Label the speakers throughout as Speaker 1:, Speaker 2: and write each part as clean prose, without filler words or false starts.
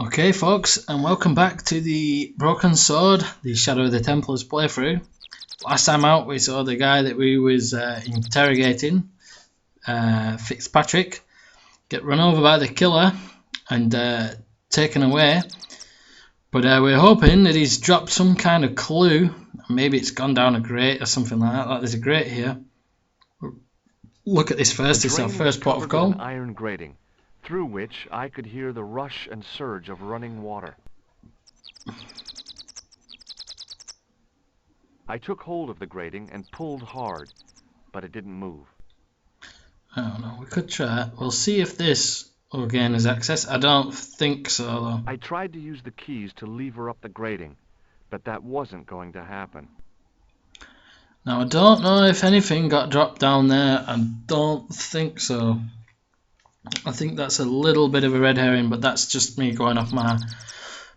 Speaker 1: Okay folks, and welcome back to the Broken Sword, the Shadow of the Templars playthrough. Last time out we saw the guy that we was interrogating, FitzPatrick, get run over by the killer and taken away. But we're hoping that he's dropped some kind of clue. Maybe it's gone down a grate or something like that. Like there's a grate here. Look at this first, it's our first port of call.
Speaker 2: An iron grating, through which I could hear the rush and surge of running water. I took hold of the grating and pulled hard, but it didn't move.
Speaker 1: I don't know, we could try it. We'll see if this will gain us access. I don't think so though.
Speaker 2: I tried to use the keys to lever up the grating, but that wasn't going to happen.
Speaker 1: Now I don't know if anything got dropped down there. I don't think so. I think that's a little bit of a red herring, but that's just me going off my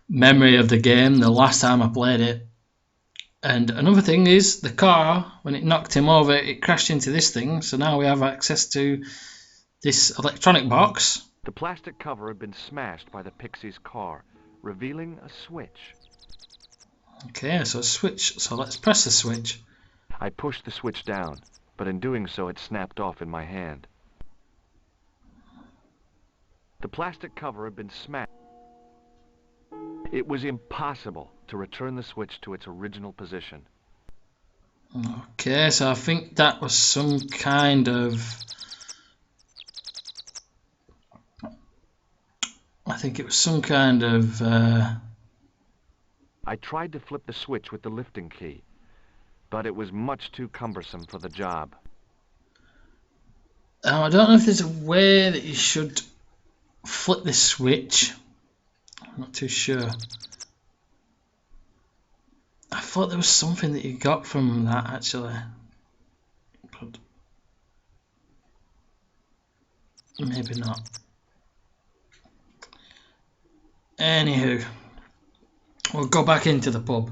Speaker 1: memory of the game the last time I played it. And another thing is, the car, when it knocked him over, it crashed into this thing, so now we have access to this electronic box.
Speaker 2: The plastic cover had been smashed by the Pixie's car, revealing a switch.
Speaker 1: Okay, so switch, so let's press the switch.
Speaker 2: I pushed the switch down, but in doing so it snapped off in my hand. The plastic cover had been smashed. It was impossible to return the switch to its original position.
Speaker 1: Okay, so I think that was some kind of... I think it was some kind of...
Speaker 2: I tried to flip the switch with the lifting key, but it was much too cumbersome for the job.
Speaker 1: I don't know if there's a way that you should flip this switch. I'm not too sure. I thought there was something that you got from that actually, but maybe not. Anywho, we'll go back into the pub.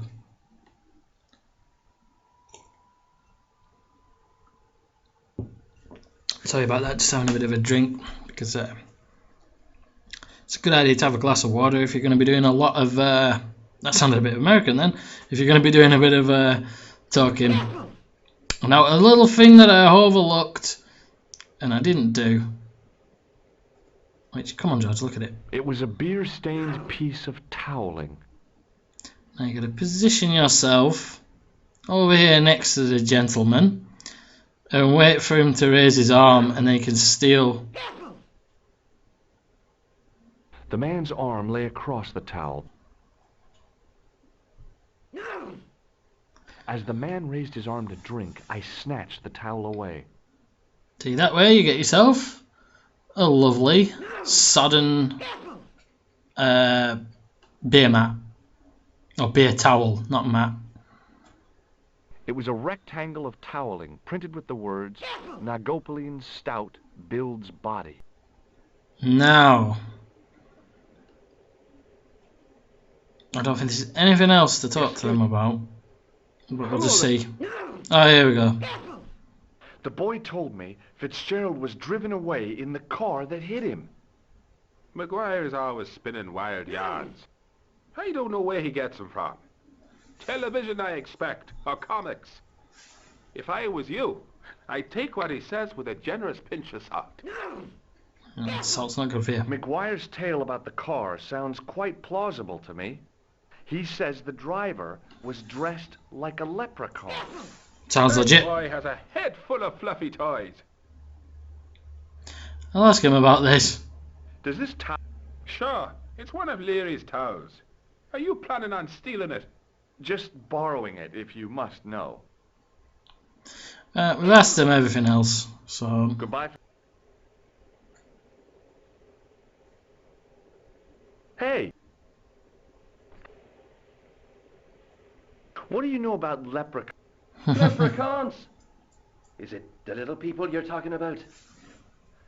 Speaker 1: Sorry about that, just having a bit of a drink because it's a good idea to have a glass of water if you're going to be doing a lot of that sounded a bit American then. If you're going to be doing a bit of talking. Now a little thing that I overlooked and I didn't do, which, come on George, look at it.
Speaker 2: It was a beer-stained piece of toweling.
Speaker 1: Now you've got to position yourself over here next to the gentleman and wait for him to raise his arm, and then you can steal.
Speaker 2: The man's arm lay across the towel. As the man raised his arm to drink, I snatched the towel away.
Speaker 1: See, that way you get yourself a lovely sodden beer mat. Or beer towel, not mat.
Speaker 2: It was a rectangle of toweling printed with the words, Nagopoleon Stout builds body.
Speaker 1: Now, I don't think there's anything else to talk to them about, but we'll just see. Oh, here we go.
Speaker 2: The boy told me FitzGerald was driven away in the car that hit him.
Speaker 3: McGuire's always spinning wild yarns. I don't know where he gets them from. Television, I expect, or comics. If I was you, I'd take what he says with a generous pinch of salt.
Speaker 1: Salt's not good for you.
Speaker 2: McGuire's tale about the car sounds quite plausible to me. He says the driver was dressed like a leprechaun.
Speaker 1: Sounds legit.
Speaker 3: That boy has a head full of fluffy toys.
Speaker 1: I'll ask him about this.
Speaker 3: Does this towel... Sure, it's one of Leary's towels. Are you planning on stealing it?
Speaker 2: Just borrowing it, if you must know.
Speaker 1: We've asked him everything else, so...
Speaker 2: Goodbye. Hey! What do you know about leprechauns?
Speaker 4: Leprechauns? Is it the little people you're talking about?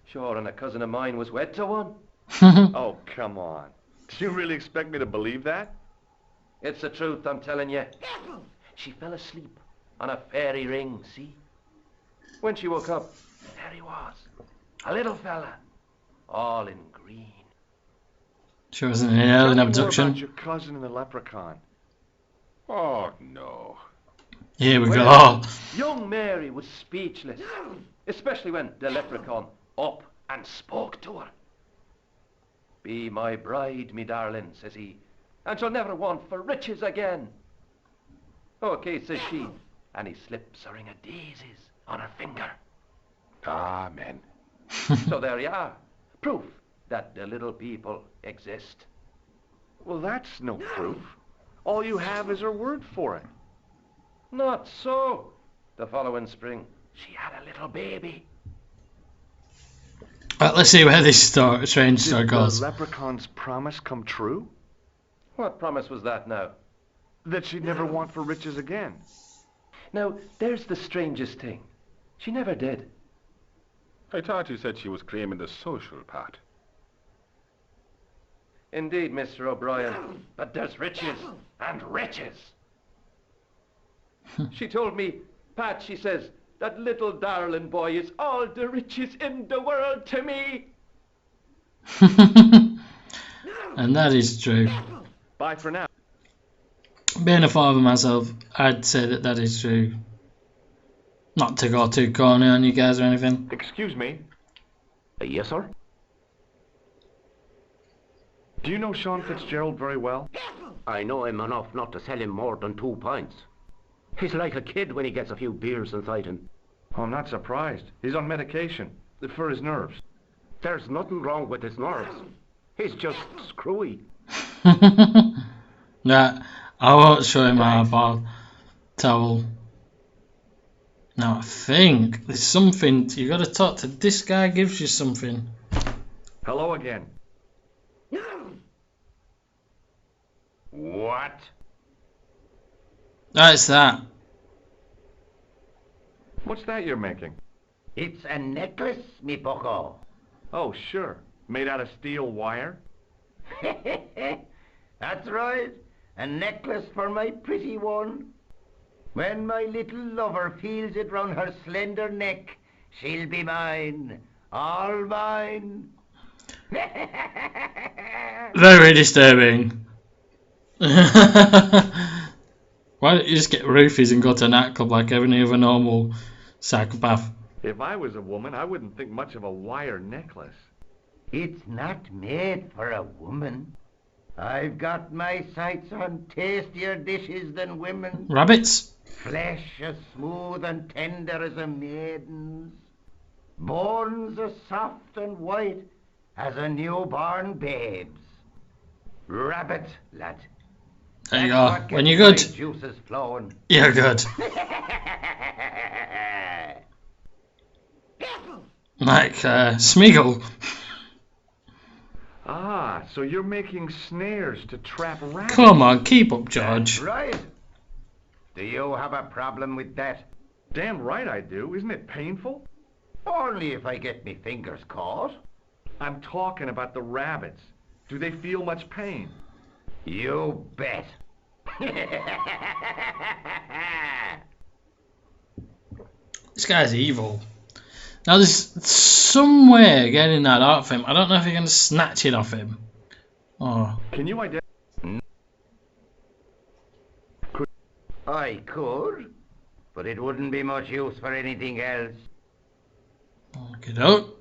Speaker 4: Sure, and a cousin of mine was wed to one.
Speaker 2: Oh, come on. Do you really expect me to believe that?
Speaker 4: It's the truth, I'm telling you. She fell asleep on a fairy ring, see? When she woke up, there he was. A little fella, all in green.
Speaker 1: Sure wasn't an
Speaker 2: Tell
Speaker 1: alien
Speaker 2: me more about
Speaker 1: abduction.
Speaker 2: your cousin and the leprechaun.
Speaker 3: Oh, no.
Speaker 1: Here we
Speaker 4: Well,
Speaker 1: go.
Speaker 4: young Mary was speechless, especially when the leprechaun up and spoke to her. "Be my bride, me darling," says he, "and she'll never want for riches again." "Okay," says she, and he slips a ring of daisies on her finger.
Speaker 3: Amen.
Speaker 4: So there you are, proof that the little people exist.
Speaker 2: Well, that's no proof. All you have is her word for it.
Speaker 4: Not so. The following spring, she had a little baby.
Speaker 1: Right, let's see where this strange story
Speaker 2: Did the
Speaker 1: goes.
Speaker 2: leprechaun's promise come true?
Speaker 4: What promise was that now?
Speaker 2: That she'd never want for riches again.
Speaker 4: Now, there's the strangest thing. She never did.
Speaker 3: I thought you said she was claiming the social part.
Speaker 4: Indeed, Mr. O'Brien, but there's riches and riches. She told me, "Pat," she says, "that little darling boy is all the riches in the world to me."
Speaker 1: And that is true.
Speaker 2: Bye for now.
Speaker 1: Being a father myself, I'd say that that is true. Not to go too corny on you guys or anything.
Speaker 2: Excuse me.
Speaker 4: Yes, sir?
Speaker 2: Do you know Sean FitzGerald very well?
Speaker 5: I know him enough not to sell him more than 2 pints. He's like a kid when he gets a few beers inside him.
Speaker 2: Oh, I'm not surprised. He's on medication for his nerves.
Speaker 5: There's nothing wrong with his nerves. He's just screwy.
Speaker 1: Nah, I won't show him my ball towel. Now I think there's something you got to talk to. This guy gives you something.
Speaker 2: Hello again.
Speaker 5: What?
Speaker 1: That's that.
Speaker 2: What's that you're making?
Speaker 5: It's a necklace, me bucko.
Speaker 2: Oh, sure. Made out of steel wire?
Speaker 5: That's right. A necklace for my pretty one. When my little lover feels it round her slender neck, she'll be mine. All mine.
Speaker 1: Very disturbing. Why don't you just get roofies and go to a nightclub like any other normal psychopath?
Speaker 2: If I was a woman, I wouldn't think much of a wire necklace.
Speaker 5: It's not made for a woman. I've got my sights on tastier dishes than women.
Speaker 1: Rabbits?
Speaker 5: Flesh as smooth and tender as a maiden's. Bones as soft and white as a newborn babe's. Rabbit, lad.
Speaker 1: There you
Speaker 5: That's
Speaker 1: go.
Speaker 5: what
Speaker 1: When
Speaker 5: gets
Speaker 1: you're
Speaker 5: my
Speaker 1: good,
Speaker 5: juices flowing.
Speaker 1: you're good. Like Smeagol.
Speaker 2: Ah, so you're making snares to trap rabbits.
Speaker 1: Come on, keep up, George.
Speaker 5: Right. Do you have a problem with that?
Speaker 2: Damn right I do. Isn't it painful?
Speaker 5: Only if I get me fingers caught.
Speaker 2: I'm talking about the rabbits. Do they feel much pain?
Speaker 5: You bet.
Speaker 1: This guy's evil. Now there's some way of getting that off him. I don't know if you're going to snatch it off him. Oh.
Speaker 2: Can you identify?
Speaker 5: I could, but it wouldn't be much use for anything else.
Speaker 1: Okay, doke.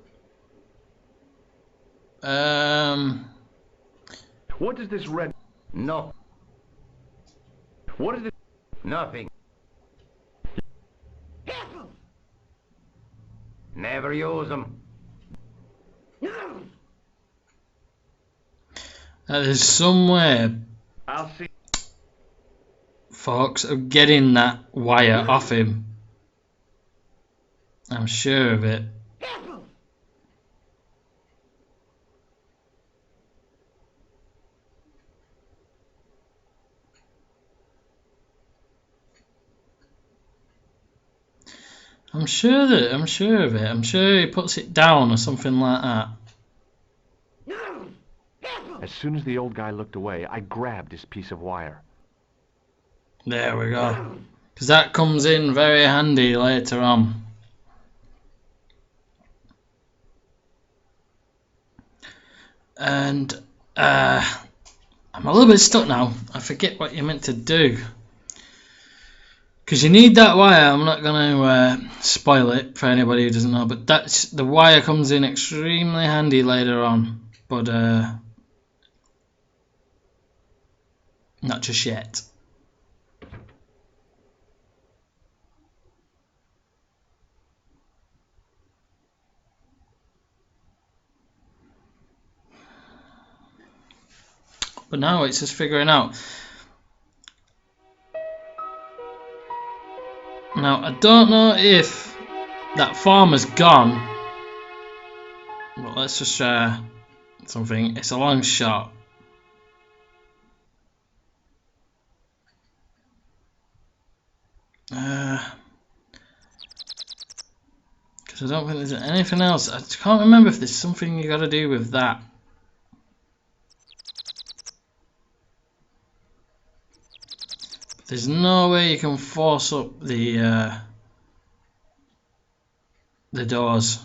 Speaker 2: What does this red...
Speaker 5: No,
Speaker 2: What is it?
Speaker 5: nothing. Never use them.
Speaker 1: There's some way,
Speaker 2: I'll see.
Speaker 1: folks, of getting that wire off him. I'm sure of it. I'm sure of it. I'm sure he puts it down or something like that.
Speaker 2: As soon as the old guy looked away, I grabbed his piece of wire.
Speaker 1: There we go. Because that comes in very handy later on. And I'm a little bit stuck now. I forget what you're meant to do. Because you need that wire. I'm not going to spoil it for anybody who doesn't know, but the wire comes in extremely handy later on. But not just yet. But now it's just figuring out. Now I don't know if that farmer's gone. But let's just try something. It's a long shot. Because I don't think there's anything else. I can't remember if there's something you got to do with that. There's no way you can force up the doors.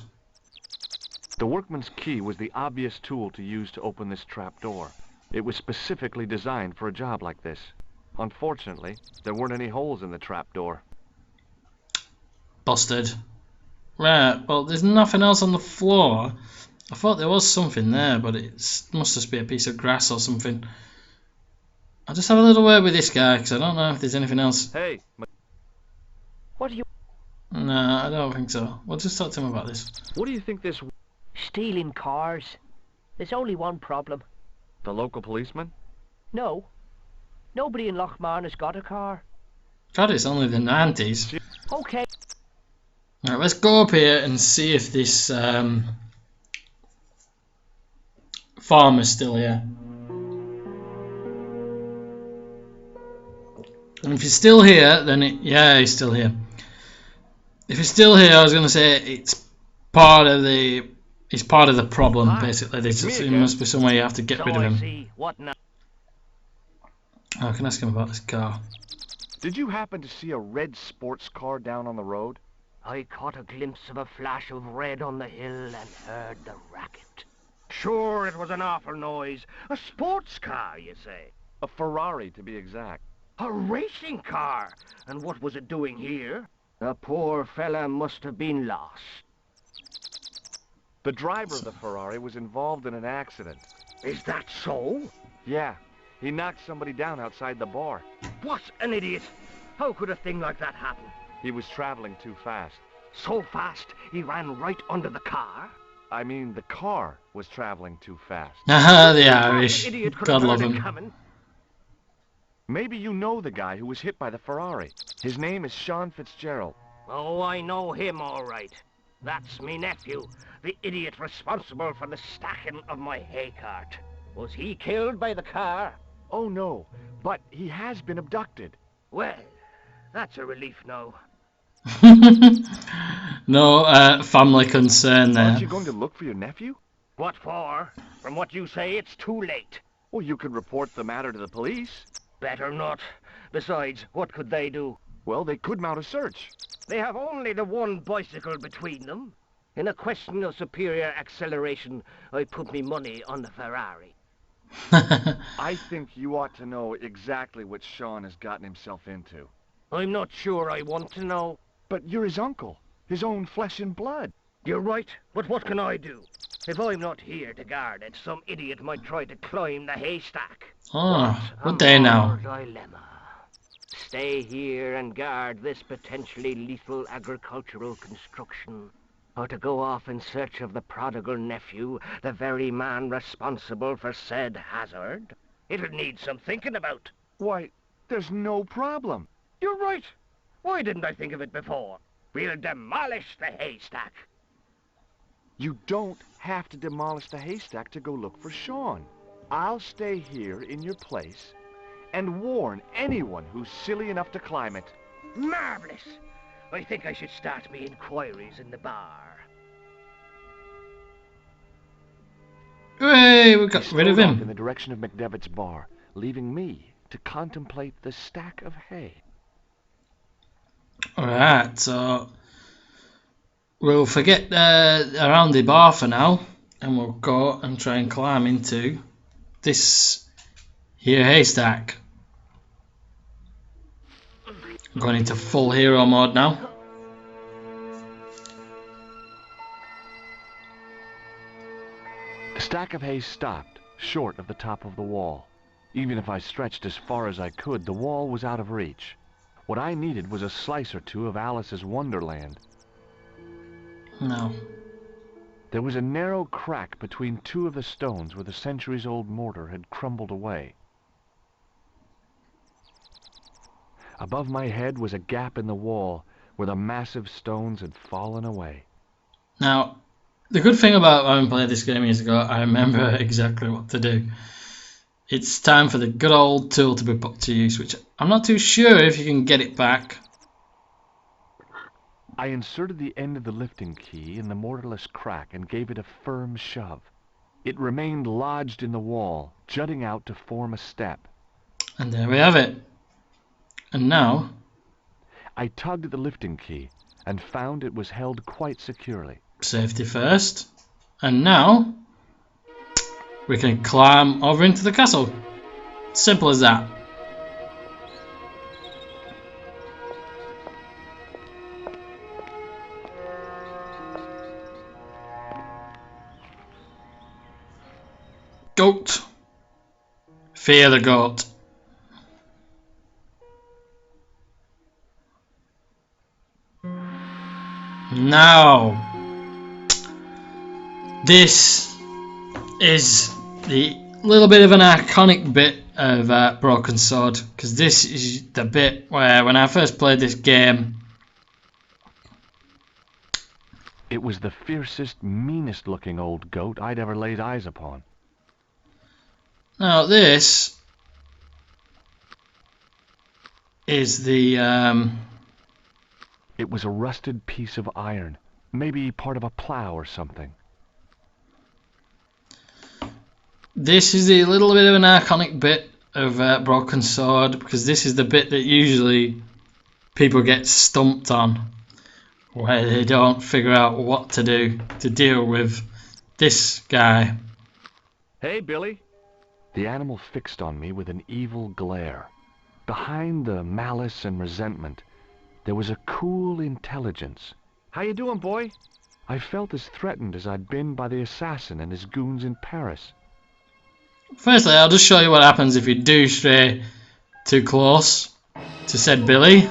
Speaker 2: The workman's key was the obvious tool to use to open this trap door. It was specifically designed for a job like this. Unfortunately, there weren't any holes in the trap door.
Speaker 1: Busted. Right, well there's nothing else on the floor. I thought there was something there, but it must just be a piece of grass or something. I'll just have a little word with this guy, because I don't know if there's anything else.
Speaker 2: Hey!
Speaker 4: What do you...
Speaker 1: No, I don't think so. We'll just talk to him about this.
Speaker 2: What do you think this...
Speaker 6: Stealing cars. There's only one problem.
Speaker 2: The local policeman?
Speaker 6: No. Nobody in Lochmarn has got a car.
Speaker 1: God, it's only the 90s.
Speaker 6: Okay.
Speaker 1: Right, let's go up here and see if this farmer's still here. And if he's still here, then yeah, he's still here. If he's still here, I was going to say it's part of the problem. Basically, there must be some way you have to get rid of him.
Speaker 6: What now?
Speaker 1: I can ask him about this car.
Speaker 2: Did you happen to see a red sports car down on the road?
Speaker 6: I caught a glimpse of a flash of red on the hill and heard the racket.
Speaker 5: Sure, it was an awful noise. A sports car, you say?
Speaker 2: A Ferrari, to be exact.
Speaker 5: A racing car? And what was it doing here? The poor fella must have been lost.
Speaker 2: The driver of the Ferrari was involved in an accident.
Speaker 5: Is that so?
Speaker 2: Yeah, he knocked somebody down outside the bar.
Speaker 5: What an idiot! How could a thing like that happen?
Speaker 2: He was traveling too fast.
Speaker 5: So fast, he ran right under the car?
Speaker 2: I mean, the car was traveling too fast.
Speaker 1: Haha, the Irish.
Speaker 5: Idiot could
Speaker 1: God
Speaker 5: have
Speaker 1: love
Speaker 5: heard it
Speaker 1: him.
Speaker 5: coming.
Speaker 2: Maybe you know the guy who was hit by the Ferrari. His name is Sean FitzGerald.
Speaker 5: Oh, I know him all right. That's me nephew, the idiot responsible for the stacking of my hay cart. Was he killed by the car?
Speaker 2: Oh no, but he has been abducted.
Speaker 5: Well, that's a relief now.
Speaker 1: No family concern there.
Speaker 2: Aren't you going to look for your nephew?
Speaker 5: What for? From what you say, it's too late.
Speaker 2: Well, you could report the matter to the police.
Speaker 5: Better not. Besides, what could they do?
Speaker 2: Well, they could mount a search.
Speaker 5: They have only the one bicycle between them. In a question of superior acceleration, I put me money on the Ferrari.
Speaker 2: I think you ought to know exactly what Sean has gotten himself into.
Speaker 5: I'm not sure I want to know.
Speaker 2: But you're his uncle, his own flesh and blood.
Speaker 5: You're right, but what can I do? If I'm not here to guard it, some idiot might try to climb the haystack.
Speaker 1: Oh, good day now.
Speaker 5: Dilemma. Stay here and guard this potentially lethal agricultural construction, or to go off in search of the prodigal nephew, the very man responsible for said hazard? It'll need some thinking about.
Speaker 2: Why, there's no problem.
Speaker 5: You're right. Why didn't I think of it before? We'll demolish the haystack.
Speaker 2: You don't have to demolish the haystack to go look for Sean. I'll stay here in your place and warn anyone who's silly enough to climb it.
Speaker 5: Marvelous. I think I should start me inquiries in the bar.
Speaker 1: Hooray, we got
Speaker 2: He
Speaker 1: rid of
Speaker 2: strode off in
Speaker 1: him.
Speaker 2: the direction of McDevitt's bar, leaving me to contemplate the stack of hay.
Speaker 1: Alright, so we'll forget around the bar for now, and we'll go and try and climb into this here haystack. I'm going into full hero mode now.
Speaker 2: The stack of hay stopped, short of the top of the wall. Even if I stretched as far as I could, the wall was out of reach. What I needed was a slice or two of Alice's Wonderland.
Speaker 1: No.
Speaker 2: There was a narrow crack between two of the stones where the centuries-old mortar had crumbled away. Above my head was a gap in the wall where the massive stones had fallen away.
Speaker 1: Now, the good thing about having played this game years ago, I remember exactly what to do. It's time for the good old tool to be put to use, which I'm not too sure if you can get it back.
Speaker 2: I inserted the end of the lifting key in the mortarless crack and gave it a firm shove. It remained lodged in the wall, jutting out to form a step.
Speaker 1: And there we have it. And now,
Speaker 2: I tugged at the lifting key and found it was held quite securely.
Speaker 1: safety first. And now, we can climb over into the castle. Simple as that. Goat. Fear the goat. Now, this is the little bit of an iconic bit of Broken Sword, because this is the bit where when I first played this game,
Speaker 2: it was the fiercest, meanest looking old goat I'd ever laid eyes upon.
Speaker 1: Now this is the
Speaker 2: It was a rusted piece of iron, maybe part of a plow or something.
Speaker 1: this is the little bit of an iconic bit of Broken Sword, because this is the bit that usually people get stumped on, where they don't figure out what to do to deal with this guy.
Speaker 2: Hey, Billy! The animal fixed on me with an evil glare. Behind the malice and resentment, there was a cool intelligence. How you doing, boy? I felt as threatened as I'd been by the assassin and his goons in Paris.
Speaker 1: Firstly, I'll just show you what happens if you do stray too close to said Billy.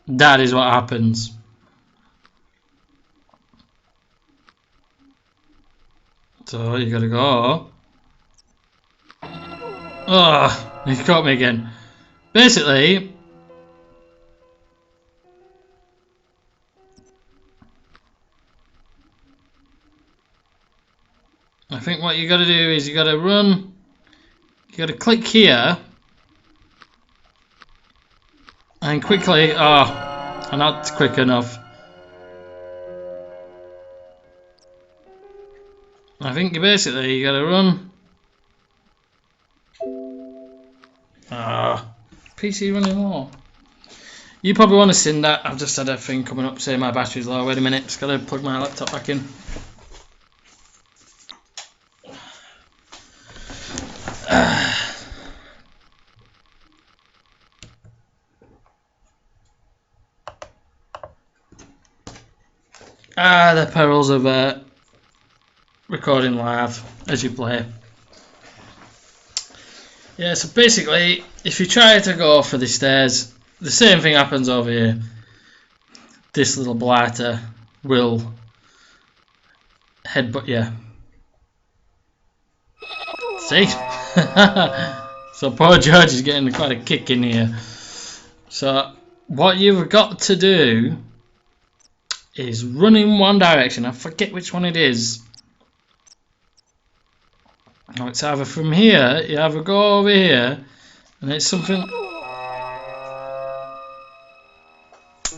Speaker 1: That is what happens. So you gotta go. Oh, he caught me again. Basically, I think what you gotta do is you gotta run. You gotta click here. And quickly, I'm not quick enough. I think you basically gotta run. PC running low. You probably want to send that. I've just had a thing coming up saying my battery's low. Wait a minute, just gotta plug my laptop back in. The perils of recording live as you play. Yeah, so basically, if you try to go for the stairs, the same thing happens over here. This little blighter will headbutt you. See? So poor George is getting quite a kick in here. So what you've got to do is run in one direction. I forget which one it is. Oh, it's either from here, you either go over here, and it's something.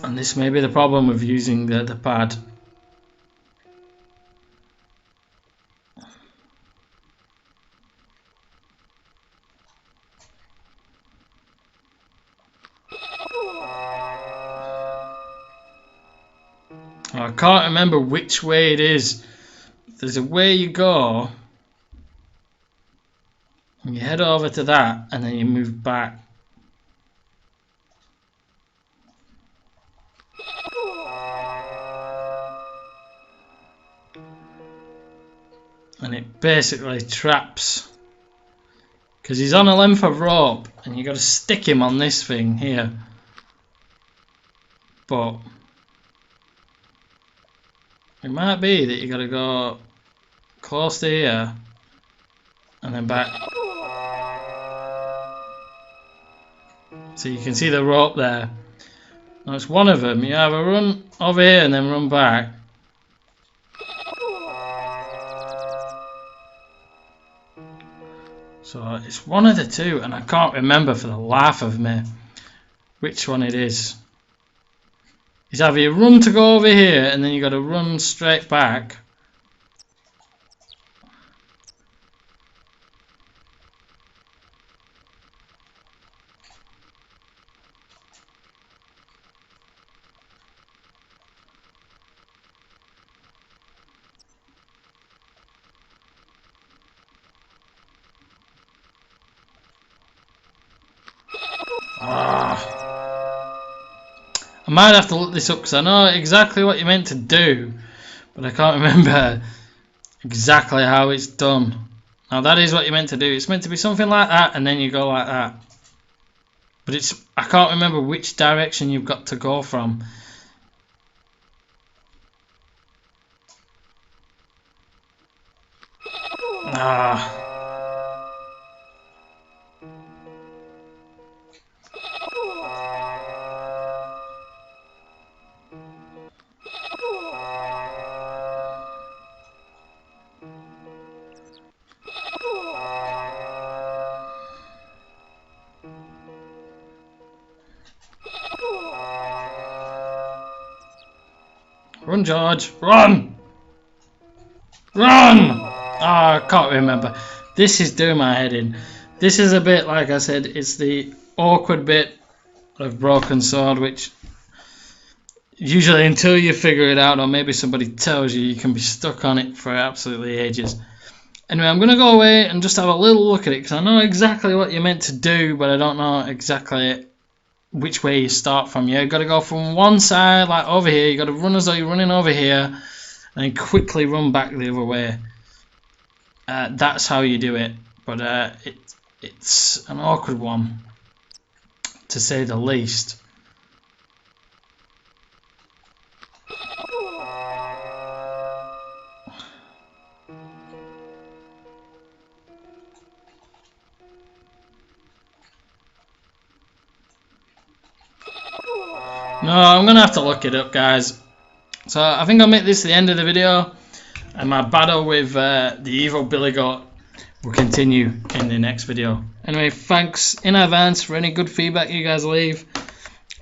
Speaker 1: And this may be the problem with using the pad. I can't remember which way it is. There's a way you go, and you head over to that, and then you move back. And it basically traps, because he's on a length of rope, and you got to stick him on this thing here. But it might be that you got to go close to here and then back. So you can see the rope there. Now it's one of them. You either run over here and then run back. So it's one of the two, and I can't remember for the life of me which one it is. It's either you run to go over here and then you got to run straight back. I might have to look this up because I know exactly what you're meant to do, but I can't remember exactly how it's done. Now that is what you're meant to do. It's meant to be something like that, and then you go like that. But I can't remember which direction you've got to go from. Run, George, run! Run! I can't remember. This is doing my head in. This is a bit, like I said, it's the awkward bit of Broken Sword, which usually until you figure it out, or maybe somebody tells you, you can be stuck on it for absolutely ages. Anyway, I'm going to go away and just have a little look at it, because I know exactly what you're meant to do, but I don't know exactly which way you start from. You've got to go from one side, like over here. You've got to run as though you're running over here, and then quickly run back the other way. That's how you do it, but it's an awkward one, to say the least. No, I'm going to have to look it up, guys. So I think I'll make this the end of the video, and my battle with the evil Billy Goat will continue in the next video. Anyway, thanks in advance for any good feedback you guys leave,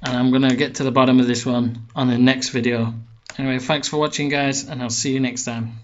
Speaker 1: and I'm going to get to the bottom of this one on the next video. Anyway, thanks for watching, guys, and I'll see you next time.